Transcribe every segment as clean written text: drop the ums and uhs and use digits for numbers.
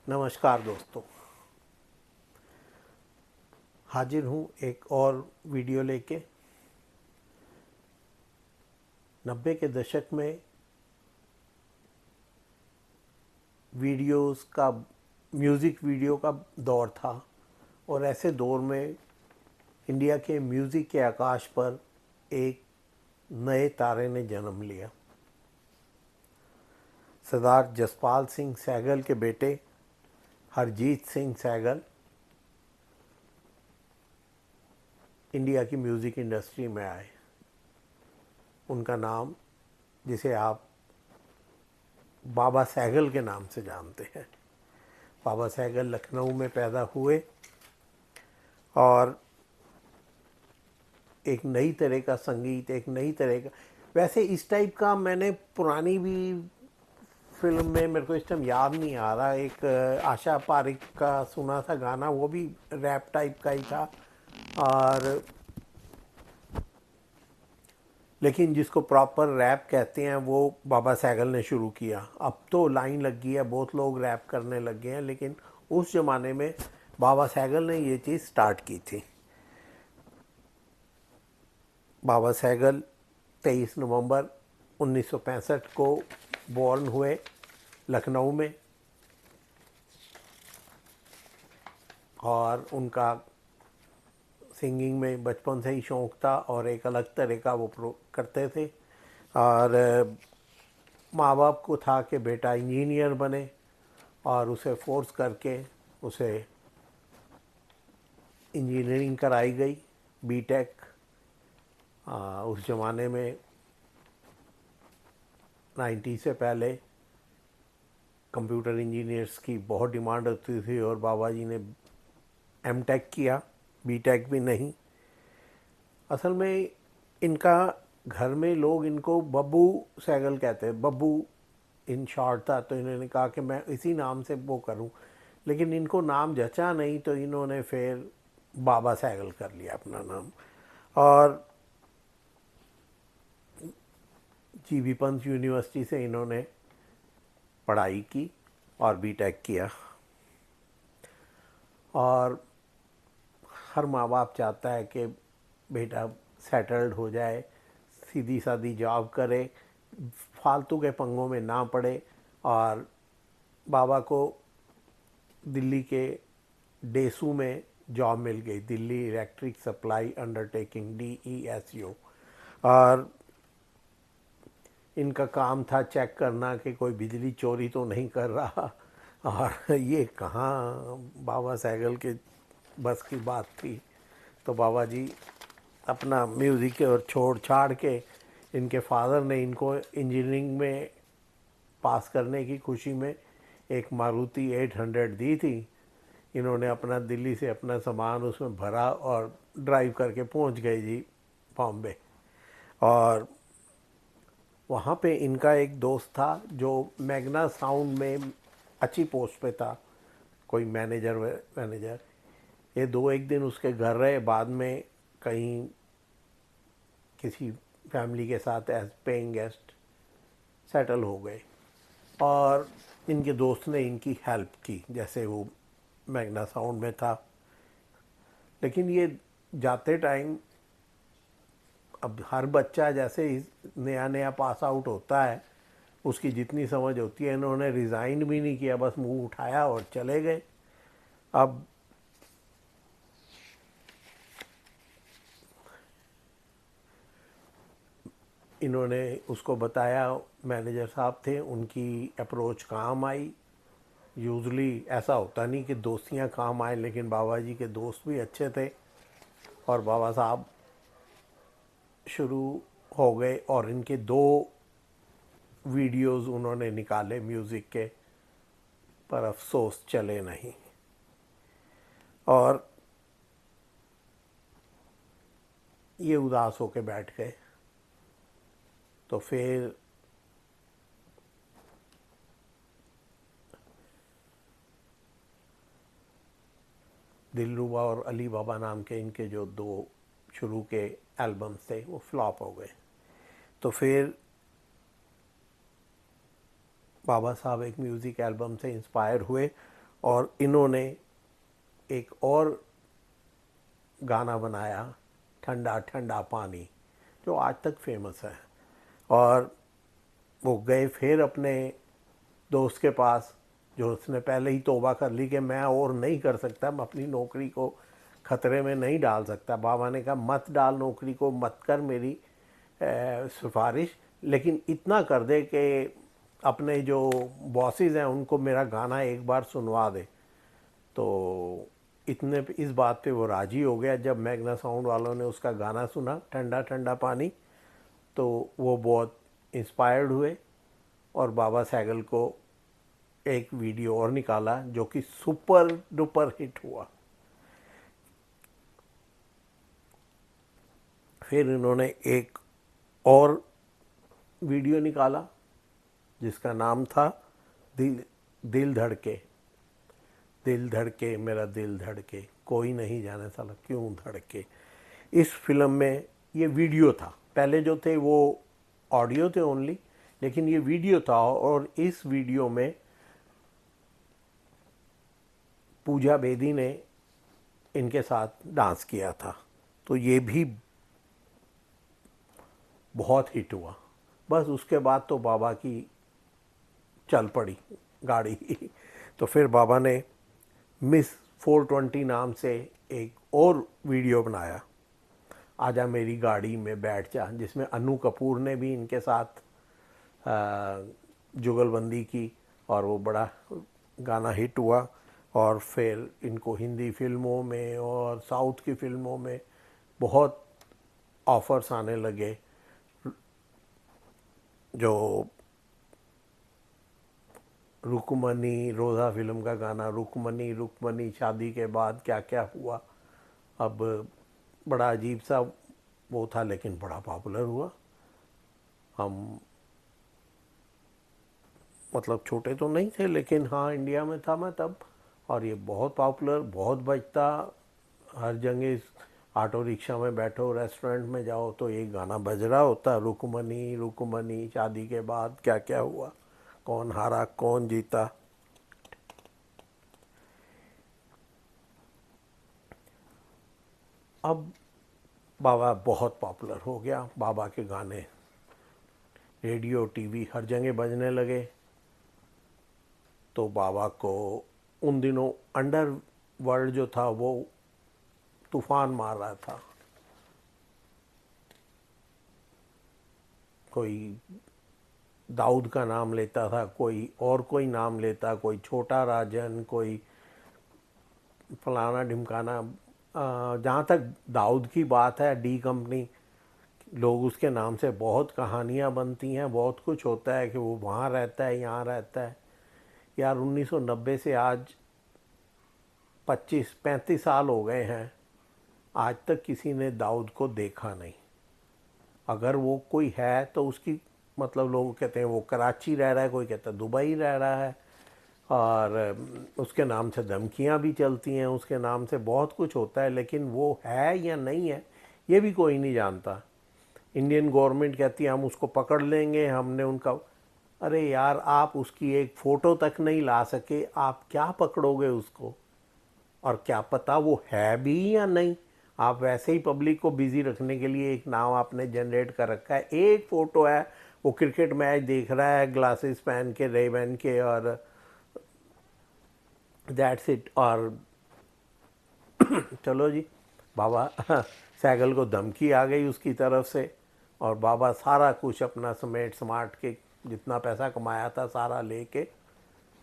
नमस्कार दोस्तों। हाजिर हूँ एक और वीडियो लेके। 90 के दशक में वीडियोस का म्यूज़िक वीडियो का दौर था और ऐसे दौर में इंडिया के म्यूज़िक के आकाश पर एक नए तारे ने जन्म लिया। सरदार जसपाल सिंह सहगल के बेटे हरजीत सिंह सहगल इंडिया की म्यूज़िक इंडस्ट्री में आए। उनका नाम, जिसे आप बाबा सहगल के नाम से जानते हैं, बाबा सहगल लखनऊ में पैदा हुए और एक नई तरह का संगीत, एक नई तरह का, वैसे इस टाइप का मैंने पुरानी भी फिल्म में, मेरे को इस टाइम याद नहीं आ रहा, एक आशा पारिक का सुना था गाना, वो भी रैप टाइप का ही था। और लेकिन जिसको प्रॉपर रैप कहते हैं वो बाबा सहगल ने शुरू किया। अब तो लाइन लग गई है, बहुत लोग रैप करने लग गए हैं, लेकिन उस ज़माने में बाबा सहगल ने ये चीज़ स्टार्ट की थी। बाबा सहगल 23 नवंबर 1965 को बॉर्न हुए लखनऊ में और उनका सिंगिंग में बचपन से ही शौक़ था और एक अलग तरह का वो करते थे। और माँ बाप को था कि बेटा इंजीनियर बने और उसे फोर्स करके उसे इंजीनियरिंग कराई गई, बीटेक। उस ज़माने में 90 से पहले कंप्यूटर इंजीनियर्स की बहुत डिमांड होती थी और बाबा जी ने एमटेक किया, बीटेक भी नहीं। असल में इनका घर में लोग इनको बब्बू सहगल कहते हैं, बब्बू इन शॉर्ट था, तो इन्होंने कहा कि मैं इसी नाम से वो करूं, लेकिन इनको नाम जचा नहीं तो इन्होंने फिर बाबा सहगल कर लिया अपना नाम। और जीबी पंत यूनिवर्सिटी से इन्होंने पढ़ाई की और बीटेक किया। और हर माँ बाप चाहता है कि बेटा सेटल्ड हो जाए, सीधी सादी जॉब करे, फालतू के पंगों में ना पड़े। और बाबा को दिल्ली के डेसू में जॉब मिल गई, Delhi electric supply undertaking, DESU। और इनका काम था चेक करना कि कोई बिजली चोरी तो नहीं कर रहा। और ये कहाँ बाबा सहगल के बस की बात थी। तो बाबा जी अपना म्यूज़िक और छोड़ छाड़ के, इनके फादर ने इनको इंजीनियरिंग में पास करने की खुशी में एक मारुति 800 दी थी। इन्होंने अपना दिल्ली से अपना सामान उसमें भरा और ड्राइव करके पहुंच गए जी बॉम्बे। और वहाँ पे इनका एक दोस्त था जो मैग्ना साउंड में अच्छी पोस्ट पे था, कोई मैनेजर। ये दो एक दिन उसके घर रहे, बाद में कहीं किसी फैमिली के साथ एज पेइंग गेस्ट सेटल हो गए। और इनके दोस्त ने इनकी हेल्प की, जैसे वो मैग्ना साउंड में था। लेकिन ये जाते टाइम, अब हर बच्चा जैसे नया नया पास आउट होता है, उसकी जितनी समझ होती है, इन्होंने रिज़ाइन भी नहीं किया, बस मुंह उठाया और चले गए। अब इन्होंने उसको बताया, मैनेजर साहब थे, उनकी अप्रोच काम आई। यूजुअली ऐसा होता नहीं कि दोस्तियां काम आए, लेकिन बाबा जी के दोस्त भी अच्छे थे और बाबा साहब शुरू हो गए। और इनके 2 वीडियोस उन्होंने निकाले म्यूज़िक के, पर अफसोस चले नहीं। और ये उदास होकर बैठ गए। तो फिर दिलरुबा और अली बाबा नाम के इनके जो 2 शुरू के एल्बम्स थे वो फ्लॉप हो गए। तो फिर बाबा साहब एक म्यूज़िक एल्बम से इंस्पायर हुए और इन्होंने एक और गाना बनाया, ठंडा ठंडा पानी, जो आज तक फेमस है। और वो गए फिर अपने दोस्त के पास, जो उसने पहले ही तौबा कर ली कि मैं और नहीं कर सकता, मैं अपनी नौकरी को ख़तरे में नहीं डाल सकता। बाबा ने कहा मत डाल नौकरी को, मत कर मेरी सिफारिश, लेकिन इतना कर दे कि अपने जो बॉसेस हैं उनको मेरा गाना एक बार सुनवा दे। तो इतने इस बात पे वो राज़ी हो गया। जब मैग्ना साउंड वालों ने उसका गाना सुना ठंडा ठंडा पानी, तो वो बहुत इंस्पायर्ड हुए और बाबा सहगल को एक वीडियो और निकाला जो कि सुपर डुपर हिट हुआ। फिर इन्होंने एक और वीडियो निकाला जिसका नाम था दिल दिल धड़के, दिल धड़के मेरा दिल धड़के, कोई नहीं जाने साला क्यों धड़के। इस फिल्म में ये वीडियो था, पहले जो थे वो ऑडियो थे ओनली, लेकिन ये वीडियो था। और इस वीडियो में पूजा बेदी ने इनके साथ डांस किया था। तो ये भी बहुत हिट हुआ। बस उसके बाद तो बाबा की चल पड़ी गाड़ी। तो फिर बाबा ने मिस 420 नाम से एक और वीडियो बनाया, आजा मेरी गाड़ी में बैठ जा, जिसमें अनु कपूर ने भी इनके साथ जुगलबंदी की और वो बड़ा गाना हिट हुआ। और फिर इनको हिंदी फिल्मों में और साउथ की फिल्मों में बहुत ऑफर्स आने लगे। जो रुकमनी, रोज़ा फिल्म का गाना, रुकमनी रुकमनी शादी के बाद क्या क्या हुआ, अब बड़ा अजीब सा वो था लेकिन बड़ा पॉपुलर हुआ। हम मतलब छोटे तो नहीं थे, लेकिन हाँ इंडिया में था मैं तब, और ये बहुत पॉपुलर, बहुत बजता। हर जगह ऑटो रिक्शा में बैठो, रेस्टोरेंट में जाओ तो ये गाना बज रहा होता, रुकमनी रुकमनी शादी के बाद क्या क्या हुआ, कौन हारा कौन जीता। अब बाबा बहुत पॉपुलर हो गया, बाबा के गाने रेडियो टीवी हर जगह बजने लगे। तो बाबा को उन दिनों अंडर वर्ल्ड जो था वो तूफान मार रहा था। कोई दाऊद का नाम लेता था, कोई और कोई नाम लेता, कोई छोटा राजन, कोई फलाना ढिमकाना। जहाँ तक दाऊद की बात है, डी कंपनी, लोग उसके नाम से बहुत कहानियाँ बनती हैं, बहुत कुछ होता है कि वो वहाँ रहता है, यहाँ रहता है। यार 1990 से आज 25-35 साल हो गए हैं, आज तक किसी ने दाऊद को देखा नहीं। अगर वो कोई है तो उसकी मतलब लोग कहते हैं वो कराची रह रहा है, कोई कहता है दुबई रह रहा है, और उसके नाम से धमकियाँ भी चलती हैं, उसके नाम से बहुत कुछ होता है, लेकिन वो है या नहीं है ये भी कोई नहीं जानता। इंडियन गवर्नमेंट कहती है हम उसको पकड़ लेंगे, हमने उनका, अरे यार आप उसकी एक फ़ोटो तक नहीं ला सके, आप क्या पकड़ोगे उसको? और क्या पता वो है भी या नहीं। आप वैसे ही पब्लिक को बिजी रखने के लिए एक नाम आपने जनरेट कर रखा है, एक फ़ोटो है, वो क्रिकेट मैच देख रहा है ग्लासेस पहन के, रेबन के, और दैट्स इट। और चलो जी, बाबा सहगल को धमकी आ गई उसकी तरफ से, और बाबा सारा कुछ अपना समेट समाट के, जितना पैसा कमाया था सारा लेके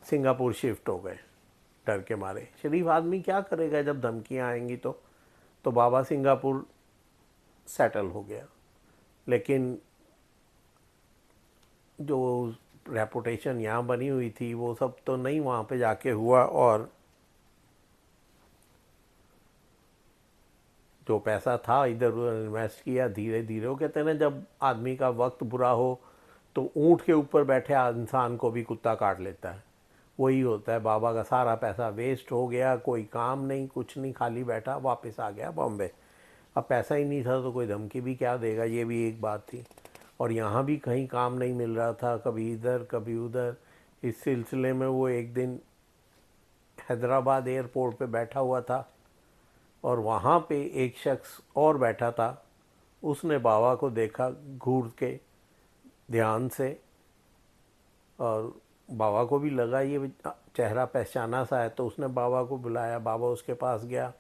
सिंगापुर शिफ्ट हो गए, डर के मारे। शरीफ आदमी क्या करेगा जब धमकियाँ आएंगी तो बाबा सिंगापुर सेटल हो गया। लेकिन जो रेपुटेशन यहाँ बनी हुई थी वो सब तो नहीं वहाँ पे जाके हुआ, और जो पैसा था इधर उधर इन्वेस्ट किया धीरे धीरे। वो कहते हैं ना, जब आदमी का वक्त बुरा हो तो ऊँट के ऊपर बैठे इंसान को भी कुत्ता काट लेता है, वही होता है। बाबा का सारा पैसा वेस्ट हो गया, कोई काम नहीं, कुछ नहीं, खाली बैठा, वापस आ गया बॉम्बे। अब पैसा ही नहीं था तो कोई धमकी भी क्या देगा, ये भी एक बात थी। और यहाँ भी कहीं काम नहीं मिल रहा था, कभी इधर कभी उधर। इस सिलसिले में वो एक दिन हैदराबाद एयरपोर्ट पे बैठा हुआ था और वहाँ पे एक शख्स और बैठा था। उसने बाबा को देखा घूर के ध्यान से, और बाबा को भी लगा ये चेहरा पहचाना सा है, तो उसने बाबा को बुलाया। बाबा उसके पास गया।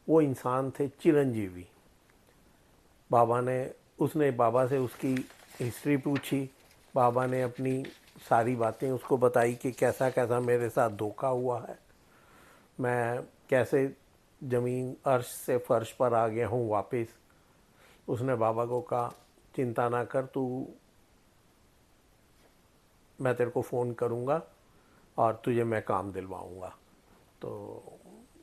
वो इंसान थे चिरंजीवी। उसने बाबा से उसकी हिस्ट्री पूछी। बाबा ने अपनी सारी बातें उसको बताई कि कैसा कैसा मेरे साथ धोखा हुआ है, मैं कैसे ज़मीन अर्श से फर्श पर आ गया हूँ वापस। उसने बाबा को कहा, चिंता ना कर तू, मैं तेरे को फ़ोन करूँगा और तुझे मैं काम दिलवाऊँगा। तो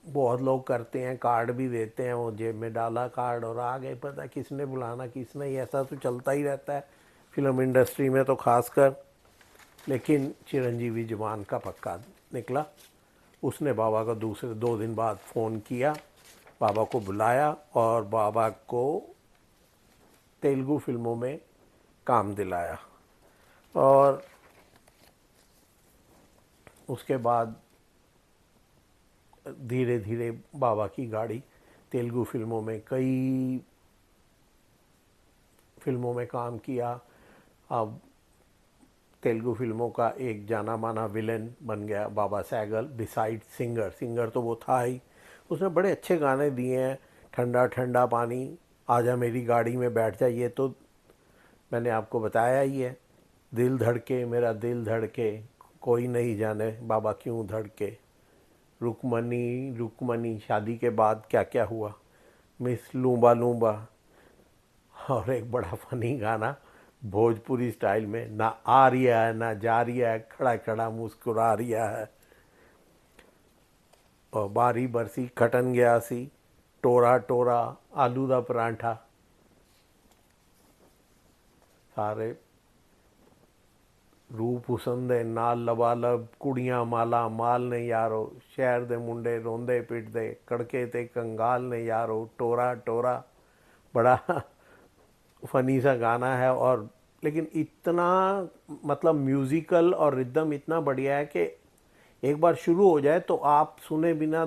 बहुत लोग करते हैं, कार्ड भी देते हैं, वो जेब में डाला कार्ड और आ गए। पता किसने बुलाना किस नहीं, ऐसा तो चलता ही रहता है फिल्म इंडस्ट्री में तो खासकर। लेकिन चिरंजीवी जुबान का पक्का निकला। उसने बाबा को दूसरे 2 दिन बाद फ़ोन किया, बाबा को बुलाया और बाबा को तेलुगु फिल्मों में काम दिलाया। और उसके बाद धीरे धीरे बाबा की गाड़ी तेलुगु फिल्मों में, कई फिल्मों में काम किया। अब तेलुगु फिल्मों का एक जाना माना विलेन बन गया बाबा सहगल। बिसाइड सिंगर, सिंगर तो वो था ही। उसने बड़े अच्छे गाने दिए हैं, ठंडा ठंडा पानी, आजा मेरी गाड़ी में बैठ जा, ये तो मैंने आपको बताया ही है। दिल धड़के मेरा दिल धड़के, कोई नहीं जाने बाबा क्यों धड़के, रुकमनी रुकमनी, शादी के बाद क्या क्या हुआ, मिस लूम्बा लूम्बा। और एक बड़ा फनी गाना भोजपुरी स्टाइल में, ना आ रिया है ना जा रिया है, खड़ा खड़ा मुस्कुरा रिया है, और बारी बरसी खटन गया सी, टोरा टोरा आलू दा परांठा। सारे रूप हुसन दे नाल लबालब, कुड़ियां माला माल ने यारो, शहर दे मुंडे रोंदे पिटदे, कड़के ते कंगाल ने यारो, टोरा टोरा। बड़ा फनी सा गाना है। और लेकिन इतना मतलब म्यूज़िकल और रिदम इतना बढ़िया है कि एक बार शुरू हो जाए तो आप सुने बिना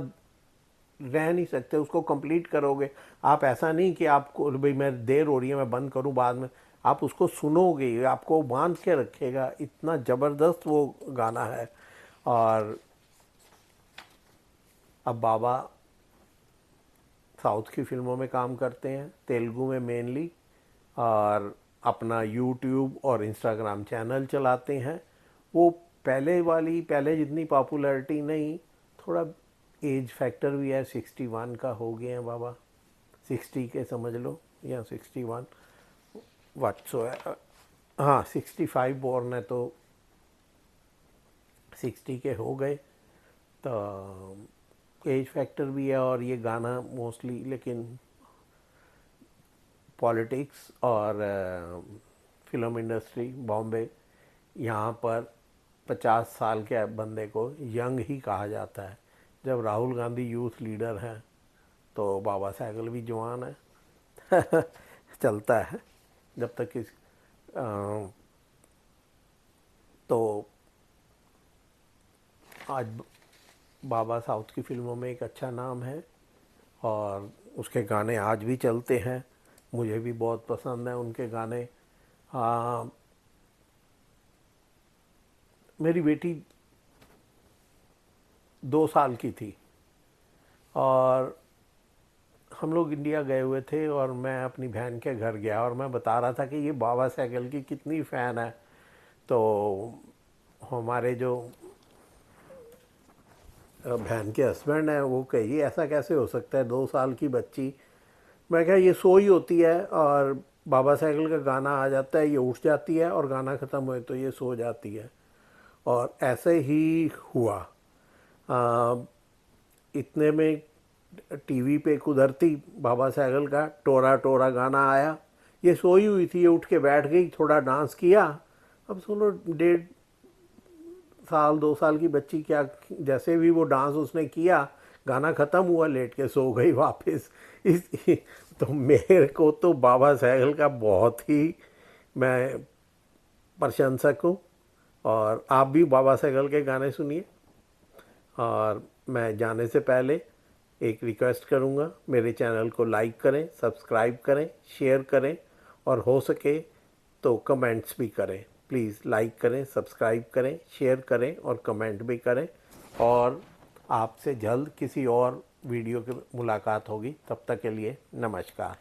रह नहीं सकते, उसको कंप्लीट करोगे आप। ऐसा नहीं कि आपको भाई मैं देर हो रही है मैं बंद करूं बाद में, आप उसको सुनोगे, आपको बांध के रखेगा। इतना ज़बरदस्त वो गाना है। और अब बाबा साउथ की फिल्मों में काम करते हैं, तेलुगु में मेनली, और अपना यूट्यूब और इंस्टाग्राम चैनल चलाते हैं। वो पहले जितनी पॉपुलैरिटी नहीं, थोड़ा एज फैक्टर भी है, 61 का हो गए हैं बाबा, 60 के समझ लो, या 61 सो है। हाँ 65 बोर्न है तो 60 के हो गए, तो एज फैक्टर भी है। और ये गाना मोस्टली लेकिन पॉलिटिक्स और फिल्म इंडस्ट्री बॉम्बे, यहाँ पर 50 साल के बंदे को यंग ही कहा जाता है। जब राहुल गांधी यूथ लीडर हैं तो बाबा सहगल भी जवान है। चलता है जब तक इस तो आज बाबा साउथ की फिल्मों में एक अच्छा नाम है और उसके गाने आज भी चलते हैं। मुझे भी बहुत पसंद है उनके गाने। मेरी बेटी 2 साल की थी और हम लोग इंडिया गए हुए थे और मैं अपनी बहन के घर गया और मैं बता रहा था कि ये बाबा सहगल की कितनी फ़ैन है। तो हमारे जो बहन के हस्बैंड हैं वो कही ऐसा कैसे हो सकता है 2 साल की बच्ची। मैं कहा ये सो ही होती है और बाबा सहगल का गाना आ जाता है, ये उठ जाती है और गाना ख़त्म हुए तो ये सो जाती है। और ऐसे ही हुआ। इतने में टीवी पे कुदरती बाबा सहगल का टोरा टोरा गाना आया। ये सोई हुई थी, ये उठ के बैठ गई, थोड़ा डांस किया। अब सुनो 1.5 साल 2 साल की बच्ची क्या, जैसे भी वो डांस उसने किया, गाना ख़त्म हुआ, लेट के सो गई वापस। इस तो मेरे को तो बाबा सहगल का बहुत ही मैं प्रशंसक हूँ। और आप भी बाबा सहगल के गाने सुनिए। और मैं जाने से पहले एक रिक्वेस्ट करूँगा, मेरे चैनल को लाइक करें, सब्सक्राइब करें, शेयर करें और हो सके तो कमेंट्स भी करें। प्लीज़ लाइक करें, सब्सक्राइब करें, शेयर करें और कमेंट भी करें। और आपसे जल्द किसी और वीडियो की मुलाकात होगी। तब तक के लिए नमस्कार।